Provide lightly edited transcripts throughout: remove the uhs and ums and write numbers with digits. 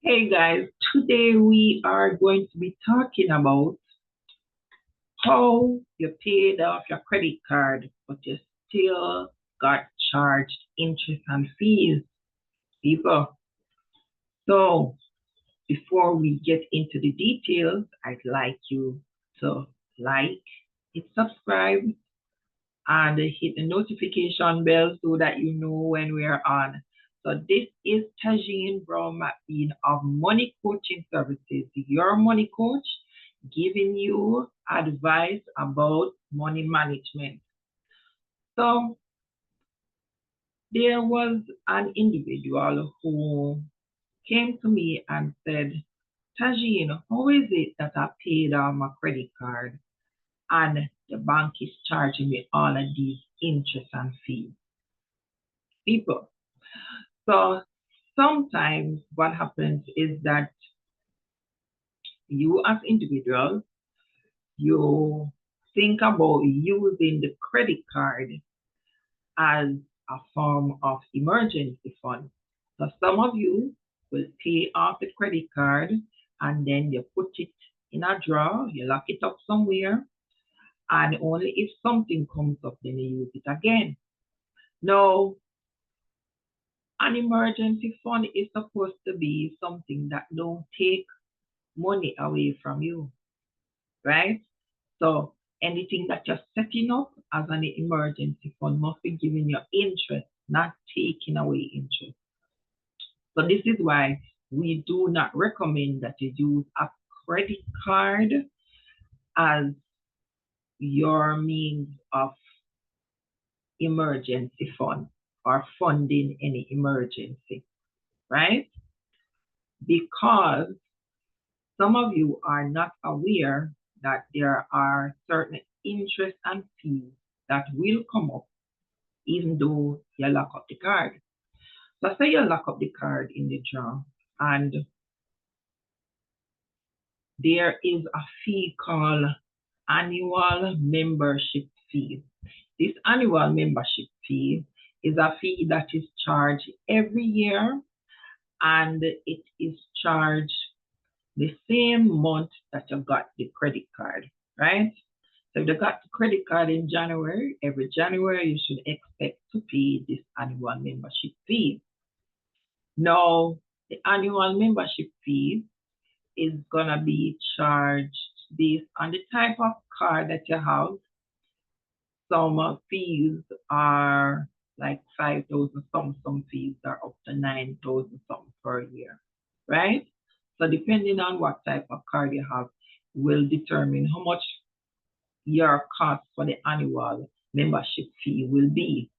Hey guys, today we are going to be talking about how you paid off your credit card, but you still got charged interest and fees, people. So before we get into the details, I'd like you to like, hit subscribe, and hit the notification bell so that you know when we're on. So this is Tajine Brown McBean of Money Coaching Services, your money coach, giving you advice about money management. So there was an individual who came to me and said, Tajine, how is it that I paid on my credit card and the bank is charging me all of these interest and fees? People, so sometimes what happens is that you as individuals, you think about using the credit card as a form of emergency fund. So some of you will pay off the credit card and then you put it in a drawer, you lock it up somewhere, and only if something comes up, then you use it again. Now, an emergency fund is supposed to be something that don't take money away from you, right? So anything that you're setting up as an emergency fund must be giving you interest, not taking away interest. So this is why we do not recommend that you use a credit card as your means of emergency fund or funding any emergency, right? Because some of you are not aware that there are certain interest and fees that will come up even though you lock up the card. So say you lock up the card in the drawer and there is a fee called annual membership fee. This annual membership fee is a fee that is charged every year and it is charged the same month that you got the credit card, right? So if you got the credit card in January, every January you should expect to pay this annual membership fee. Now, the annual membership fee is gonna be charged based on the type of card that you have. Some fees are like 5,000, some fees are up to 9,000 some per year, right? So depending on what type of card you have will determine how much your cost for the annual membership fee will be.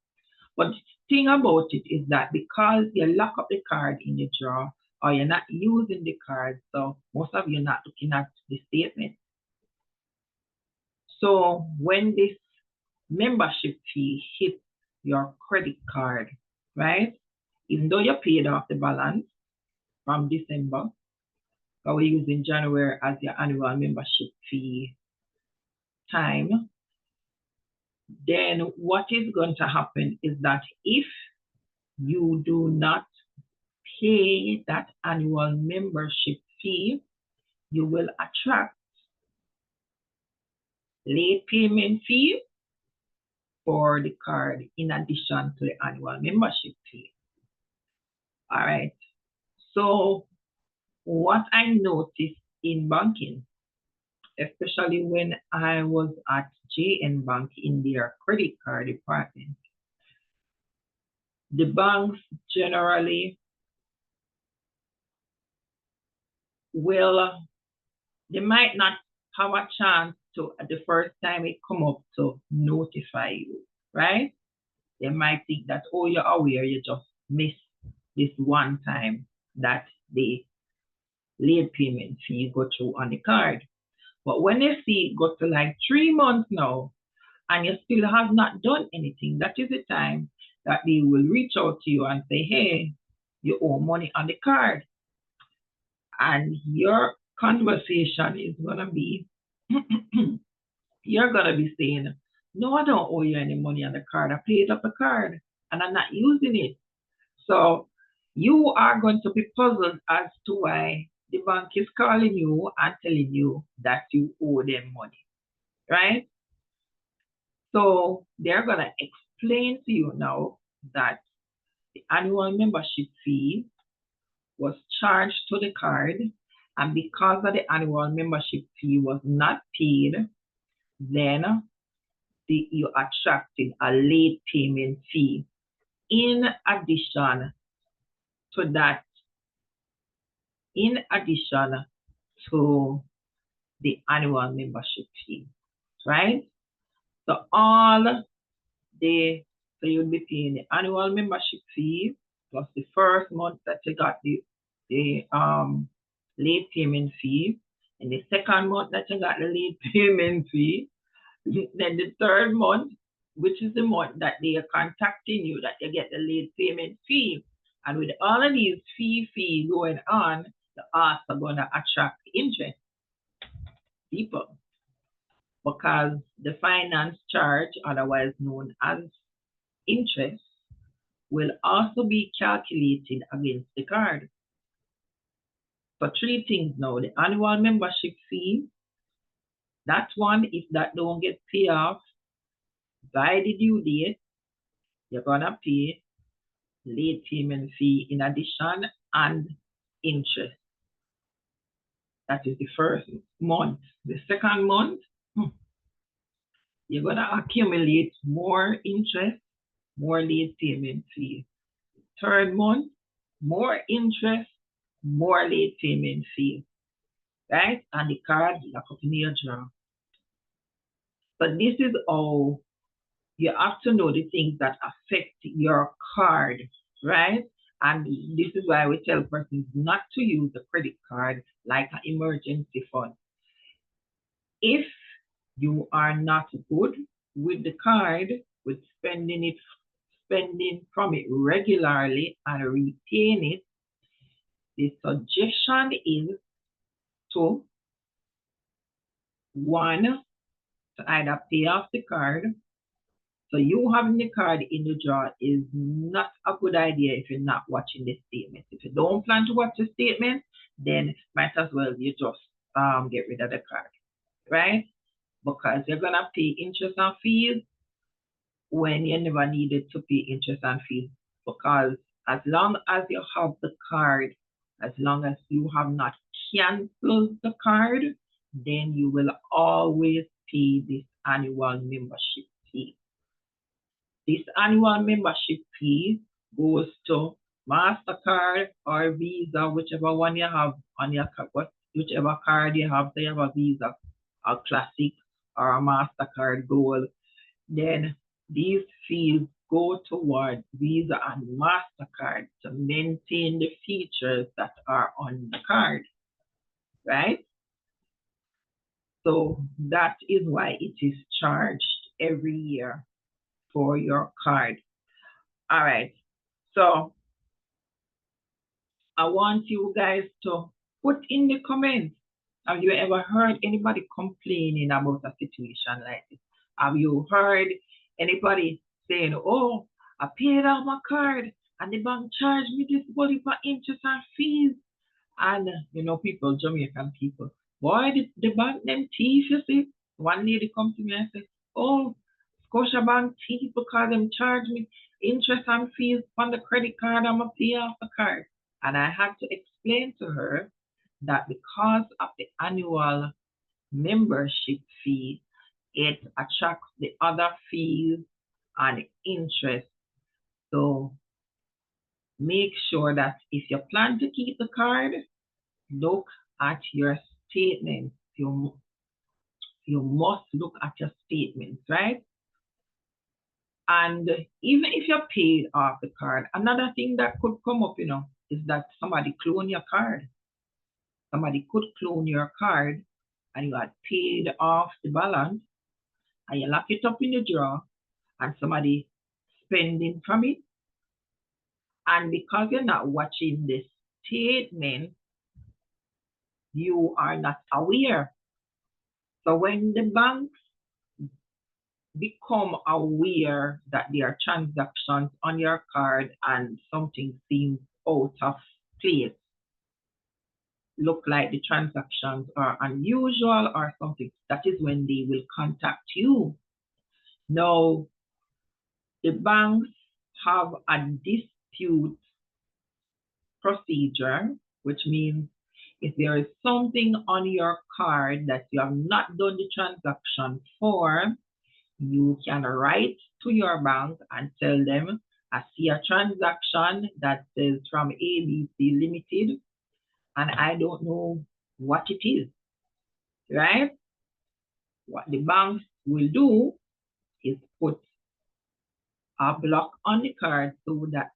But the thing about it is that because you lock up the card in the drawer or you're not using the card, so most of you are not looking at the statement. So when this membership fee hits your credit card, right? Even though you paid off the balance from December, so we're using January as your annual membership fee time, then what is going to happen is that if you do not pay that annual membership fee, you will attract late payment fee for the card in addition to the annual membership fee. All right. So what I noticed in banking, especially when I was at JN Bank in their credit card department, the banks generally will, they might not have a chance to, the first time it come up, to notify you, right? They might think that, oh, you're aware, you just missed this one time that the late payment fee go through on the card. But when they see it go to like 3 months now and you still have not done anything, that is the time that they will reach out to you and say, hey, you owe money on the card. And your conversation is going to be, you're going to be saying, no, I don't owe you any money on the card. I paid up the card and I'm not using it. So you are going to be puzzled as to why the bank is calling you and telling you that you owe them money, right? So they're going to explain to you now that the annual membership fee was charged to the card, and because of the annual membership fee was not paid, then you attracted a late payment fee. In addition to that, in addition to the annual membership fee, right? So so you'll be paying the annual membership fee plus the first month that you got the late payment fee, and the second month that you got the late payment fee, then the third month, which is the month that they are contacting you, that you get the late payment fee. And with all of these fee going on, the are also going to attract interest people, because the finance charge, otherwise known as interest, will also be calculated against the card. So three things now: the annual membership fee, that one, if that don't get paid off by the due date, you're gonna pay late payment fee in addition, and interest. That is the first month. The second month, you're gonna accumulate more interest, more late payment fee. Third month, more interest, more late payment fee, right? And the card lock up in your drawer. But this is all, you have to know the things that affect your card, right? And this is why we tell persons not to use a credit card like an emergency fund. If you are not good with the card, with spending from it regularly and repaying it, the suggestion is to, one, to either pay off the card. So you having the card in the drawer is not a good idea if you're not watching the statement. If you don't plan to watch the statement, then might as well you just get rid of the card, right? Because you're gonna pay interest and fees when you never needed to pay interest and fees. Because as long as you have the card, as long as you have not canceled the card, then you will always pay this annual membership fee. This annual membership fee goes to MasterCard or Visa, whichever one you have on your card, whichever card you have. So you have a Visa, a Classic, or a MasterCard Gold. Then these fees go towards Visa and MasterCard to maintain the features that are on the card, right? So that is why it is charged every year for your card. All right. So I want you guys to put in the comments. Have you ever heard anybody complaining about a situation like this? Have you heard anybody saying, oh, I paid off my card and the bank charged me this money for interest and fees? And, people, Jamaican people, boy, the bank them thief, you see. One lady come to me and say, oh, Scotiabank thief because them charge me interest and fees on the credit card, I'm going to pay off the card. And I had to explain to her that because of the annual membership fee, it attracts the other fees and interest. So make sure that if you plan to keep the card, look at your statements. You must look at your statements, right? And even if you're paid off the card, another thing that could come up, is that somebody clone your card. Somebody could clone your card and you had paid off the balance and you lock it up in the drawer and somebody spending from it. And because you're not watching the statement, you are not aware. So when the banks become aware that there are transactions on your card and something seems out of place, look like the transactions are unusual or something, that is when they will contact you. Now, the banks have a dispute procedure, which means if there is something on your card that you have not done the transaction for, you can write to your bank and tell them, I see a transaction that says from ABC Limited, and I don't know what it is, right? What the banks will do is put a block on the card so that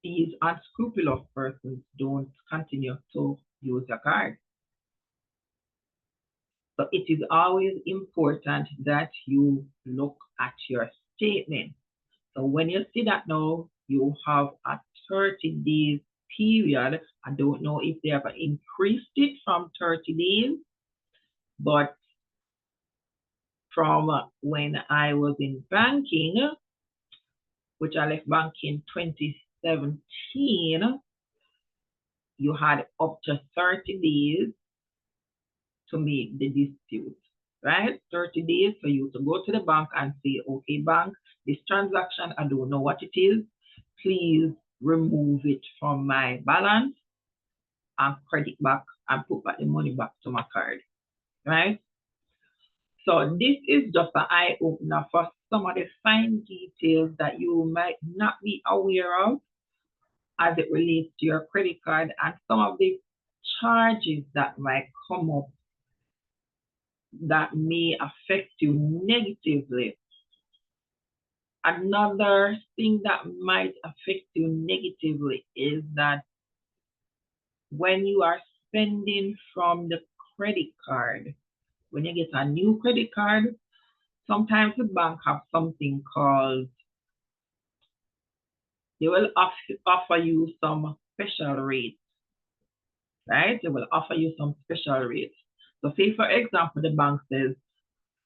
these unscrupulous persons don't continue to use your card. So it is always important that you look at your statement. So when you see that now, you have a 30 days period. I don't know if they have increased it from 30 days, but from when I was in banking, which I left banking 2017, you had up to 30 days to make the dispute, right? 30 days for you to go to the bank and say, okay, bank, this transaction, I don't know what it is. Please remove it from my balance and credit back and put back the money back to my card, right? So this is just an eye opener for some of the fine details that you might not be aware of as it relates to your credit card and some of the charges that might come up that may affect you negatively. Another thing that might affect you negatively is that when you are spending from the credit card, when you get a new credit card, sometimes the bank have something called, they will offer you some special rates, right? They will offer you some special rates. So say, for example, the bank says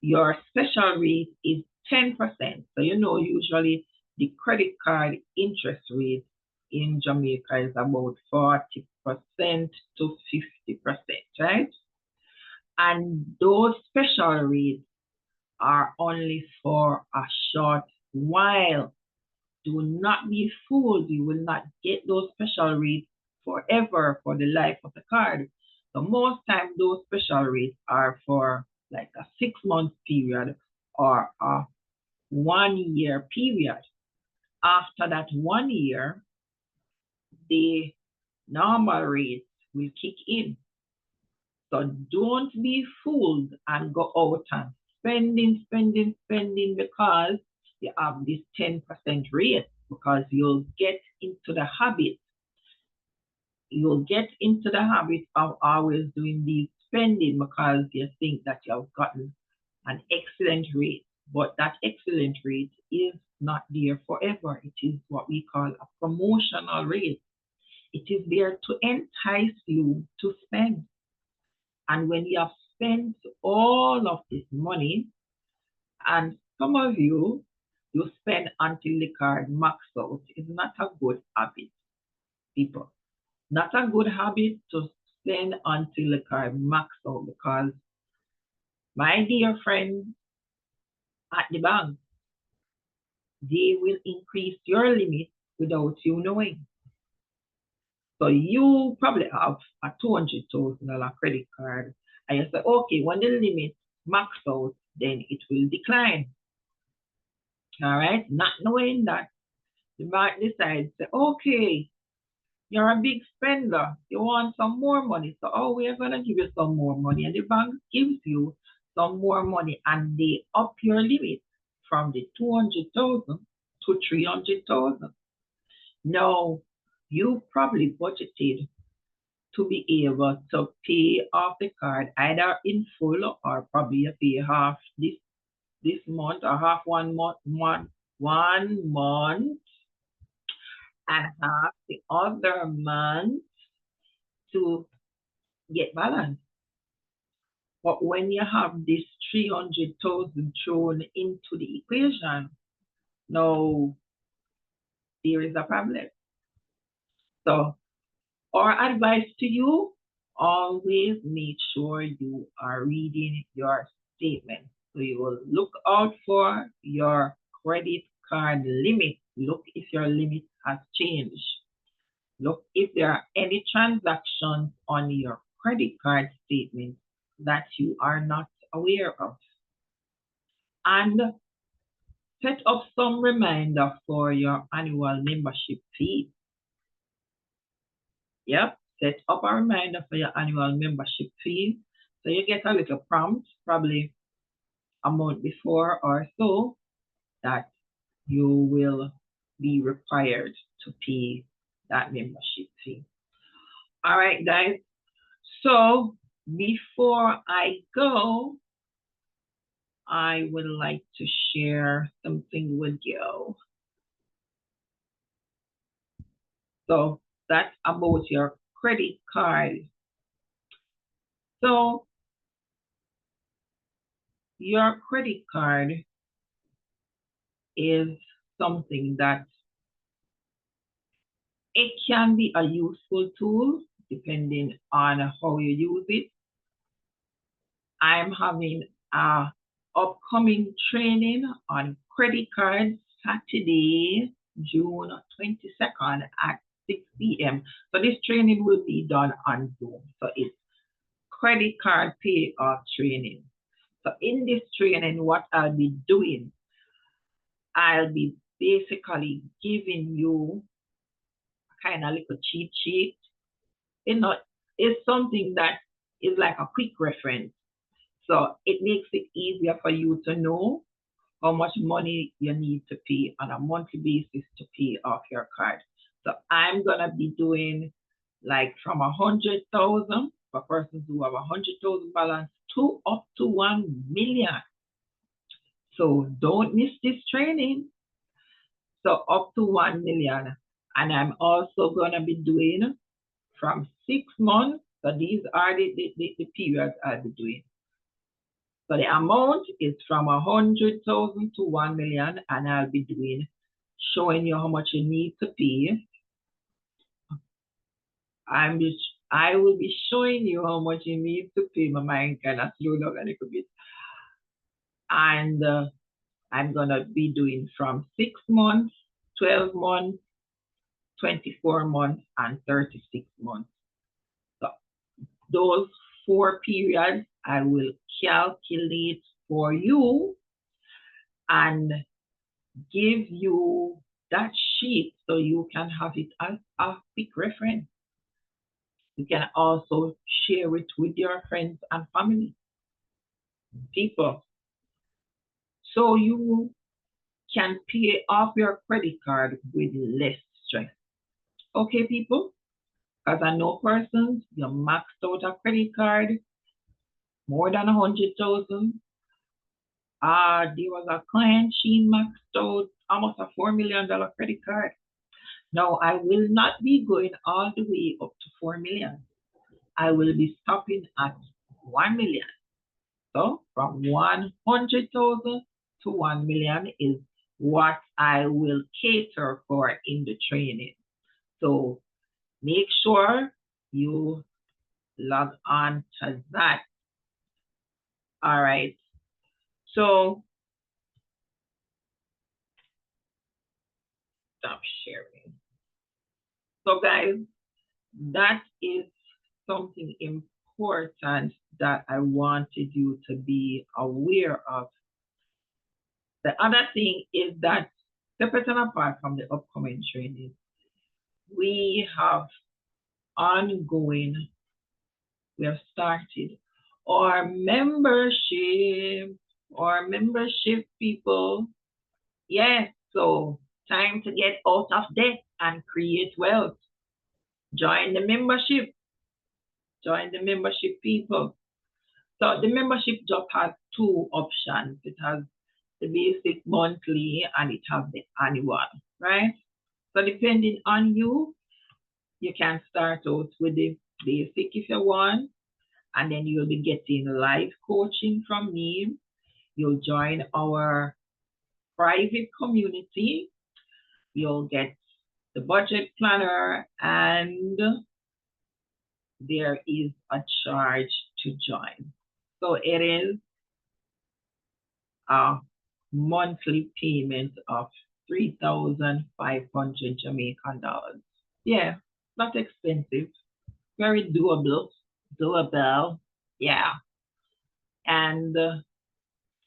your special rate is 10%. So you know usually the credit card interest rate in Jamaica is about 40% to 50%, right? And those special rates are only for a short while. Do not be fooled. You will not get those special rates forever for the life of the card. So most times those special rates are for like a 6-month period or a 1-year period. After that 1 year, the normal rates will kick in. So don't be fooled and go out and spending because you have this 10% rate, because you'll get into the habit. You'll get into the habit of always doing these spending because you think that you have gotten an excellent rate. But that excellent rate is not there forever. It is what we call a promotional rate. It is there to entice you to spend. And when you have spent all of this money, and some of you spend until the card max out, is not a good habit, people. Not a good habit to spend until the card max out, because my dear friends at the bank, they will increase your limit without you knowing. So you probably have a $200,000 credit card, and you say, okay, when the limit max out, then it will decline. All right, not knowing that, the bank decides, say, okay, you're a big spender, you want some more money, so oh, we're gonna give you some more money, and the bank gives you some more money, and they up your limit from the 200,000 to 300,000. Now, you probably budgeted to be able to pay off the card either in full or probably you pay half this month or half 1 month, 1 month and half the other month to get balance. But when you have this 300,000 thrown into the equation, now there is a problem. So our advice to you, always make sure you are reading your statement. So you will look out for your credit card limit. Look if your limit has changed. Look if there are any transactions on your credit card statement that you are not aware of. And set up some reminder for your annual membership fee. Yep, set up a reminder for your annual membership fee. So you get a little prompt, probably a month before or so, that you will be required to pay that membership fee. All right, guys. So before I go, I would like to share something with you. So that's about your credit card. So your credit card is something that it can be a useful tool depending on how you use it. I'm having a upcoming training on credit cards Saturday, June 22nd at 6 p.m. So this training will be done on Zoom. So it's credit card pay off training. So in this training, what I'll be doing, I'll be basically giving you kind of like a cheat sheet. It's something that is like a quick reference. So it makes it easier for you to know how much money you need to pay on a monthly basis to pay off your card. So I'm gonna be doing like from 100,000 for persons who have 100,000 balance to up to 1 million. So don't miss this training. So up to 1 million. And I'm also gonna be doing from 6 months. So these are the periods I'll be doing. So the amount is from 100,000 to 1 million, and I'll be showing you how much you need to pay. I will be showing you how much you need to pay. My mind kind of slow down a little bit. And I'm gonna be doing from 6 months, 12 months, 24 months, and 36 months. So those 4 periods I will calculate for you and give you that sheet so you can have it as a quick reference. You can also share it with your friends and family, people. So you can pay off your credit card with less stress. Okay, people? Because I know persons, you maxed out a credit card, more than 100,000. There was a client, she maxed out almost a $4 million credit card. Now, I will not be going all the way up to 4 million. I will be stopping at 1 million. So from 100,000 to 1 million is what I will cater for in the training. So make sure you log on to that. All right. So stop sharing. So guys, that is something important that I wanted you to be aware of. The other thing is that, separate and apart from the upcoming training, we have started our membership people. Yes, so time to get out of debt and create wealth. Join the membership. Join the membership people. So the membership just has 2 options. It has the basic monthly and it has the annual, right? So depending on you, you can start out with the basic if you want, and then you'll be getting live coaching from me. You'll join our private community. You'll get the budget planner, and there is a charge to join. So it is a monthly payment of 3,500 Jamaican dollars. Yeah, not expensive, very doable, yeah. And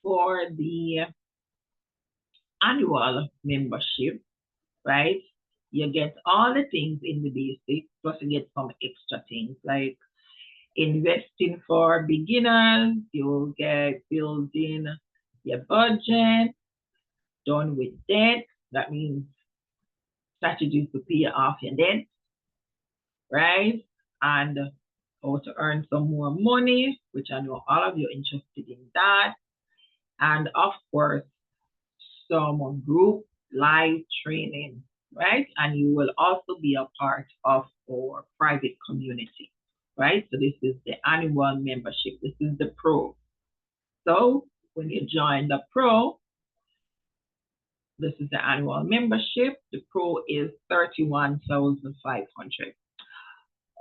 for the annual membership, right? You get all the things in the basic, plus you get some extra things like investing for beginners, you'll get building your budget, done with debt. That means strategies to pay off your debt, right? And how to earn some more money, which I know all of you are interested in that. And of course, some group live training, right? And you will also be a part of our private community, right? So this is the annual membership. This is the pro. So when you join the pro, this is the annual membership. The pro is 31,500.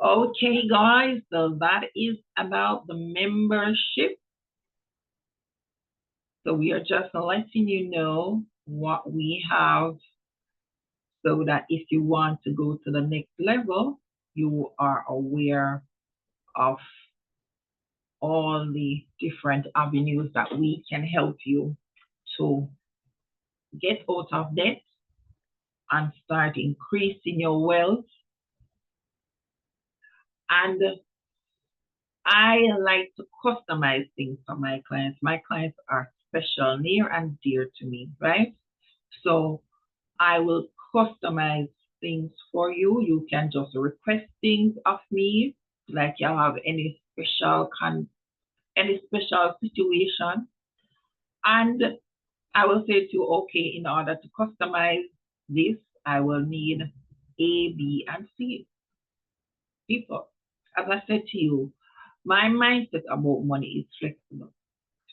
Okay, guys, so that is about the membership. So we are just letting you know what we have so that if you want to go to the next level, you are aware of all the different avenues that we can help you to get out of debt and start increasing your wealth. And I like to customize things for my clients. My clients are special, near and dear to me, right? So I will customize things for you. You can just request things of me, like you have any special situation, and I will say to you, okay, in order to customize this, I will need A, B, and C people. As I said to you, my mindset about money is flexible,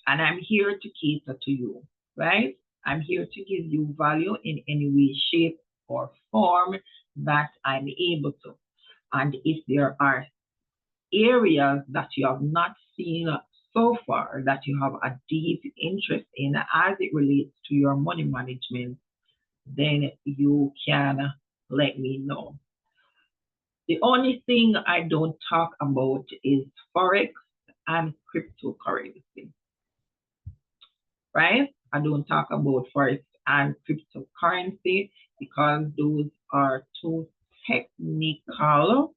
and I'm here to cater to you, right? I'm here to give you value in any way, shape, or form that I'm able to. And if there are areas that you have not seen so far that you have a deep interest in as it relates to your money management, then you can let me know. The only thing I don't talk about is Forex and cryptocurrency, right? I don't talk about Forex and cryptocurrency because those are too technical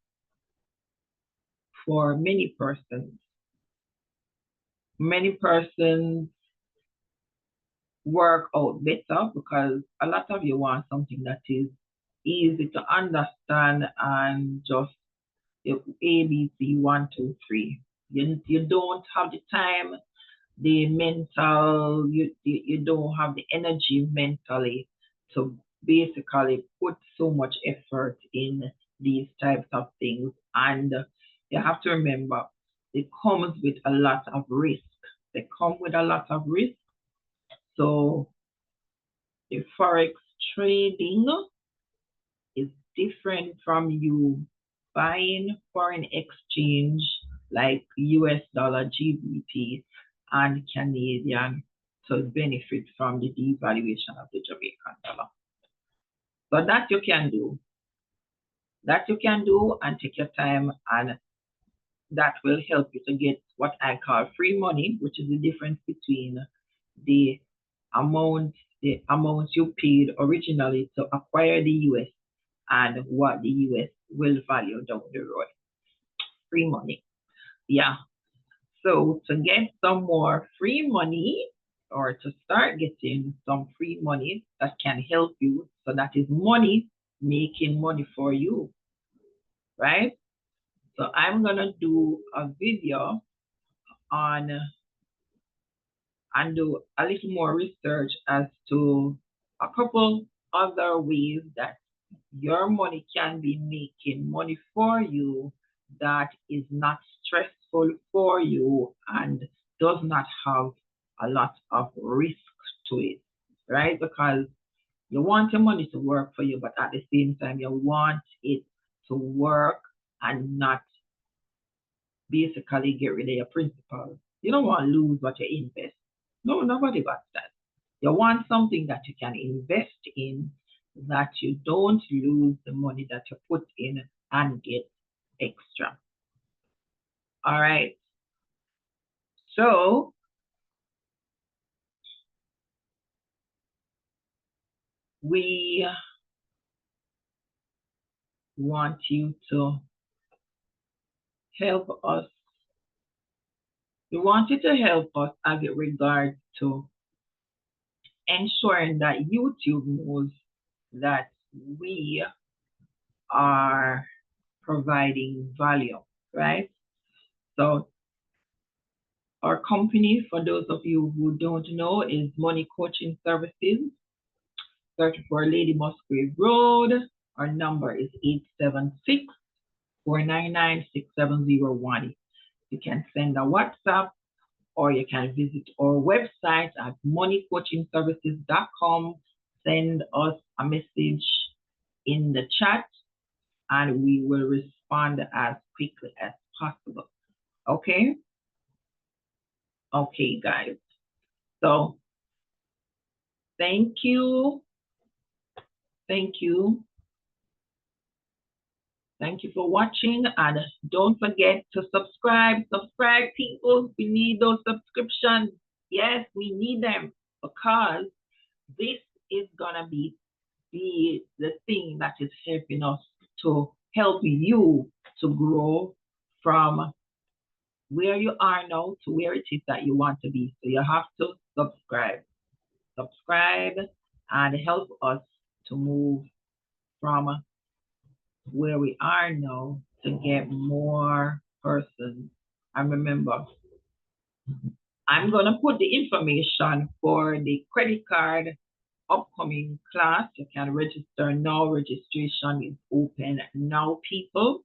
for many persons. Many persons work out better because a lot of you want something that is easy to understand and just ABC 1, 2, 3. You don't have the time, the mental, you don't have the energy mentally to basically put so much effort in these types of things. And you have to remember, it comes with a lot of risk. They come with a lot of risk. So the Forex trading is different from you buying foreign exchange like US dollar, GBP, and Canadian to benefit from the devaluation of the Jamaican dollar. So that you can do. That you can do and take your time, and that will help you to get what I call free money, which is the difference between the amount you paid originally to acquire the US and what the US will value down the road. Free money. Yeah. So to get some more free money or to start getting some free money that can help you, so that is money making money for you, right? So I'm gonna do a video on and do a little more research as to a couple other ways that your money can be making money for you that is not stressful for you and does not have a lot of risk to it, right? Because You want your money to work for you, but at the same time, you want it to work and not basically get rid of your principal. You don't want to lose what you invest. No, nobody wants that. You want something that you can invest in, that you don't lose the money that you put in and get extra. All right. So we want you to help us. We want you to help us as it regards to ensuring that YouTube knows that we are providing value, right? So our company, for those of you who don't know, is Money Coaching Services, 34 Lady Musgrave Road. Our number is 876-499-6701. You can send a WhatsApp or you can visit our website at moneycoachingservices.com. Send us a message in the chat and we will respond as quickly as possible. Okay? Okay, guys. So, thank you. Thank you. Thank you for watching, and don't forget to subscribe. Subscribe, people. We need those subscriptions. Yes, we need them because this is gonna be the thing that is helping us to help you to grow from where you are now to where it is that you want to be. So you have to subscribe. Subscribe and help us to move from where we are now to get more persons. And remember, I'm going to put the information for the credit card upcoming class. You can register now. Registration is open now, people.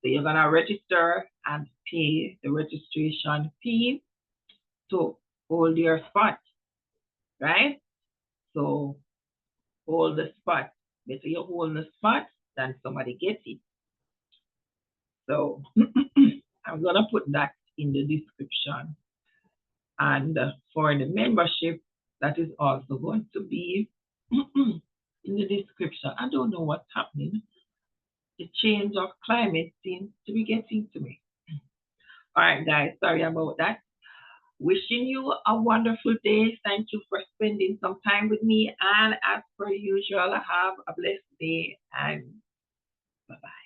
So you're going to register and pay the registration fee to hold your spot, right? So hold the spot. Better you hold the spot than somebody gets it. So I'm going to put that in the description. And for the membership, that is also going to be in the description. I don't know what's happening. The change of climate seems to be getting to me. All right, guys, sorry about that. Wishing you a wonderful day. Thank you for spending some time with me. And as per usual, have a blessed day and bye-bye.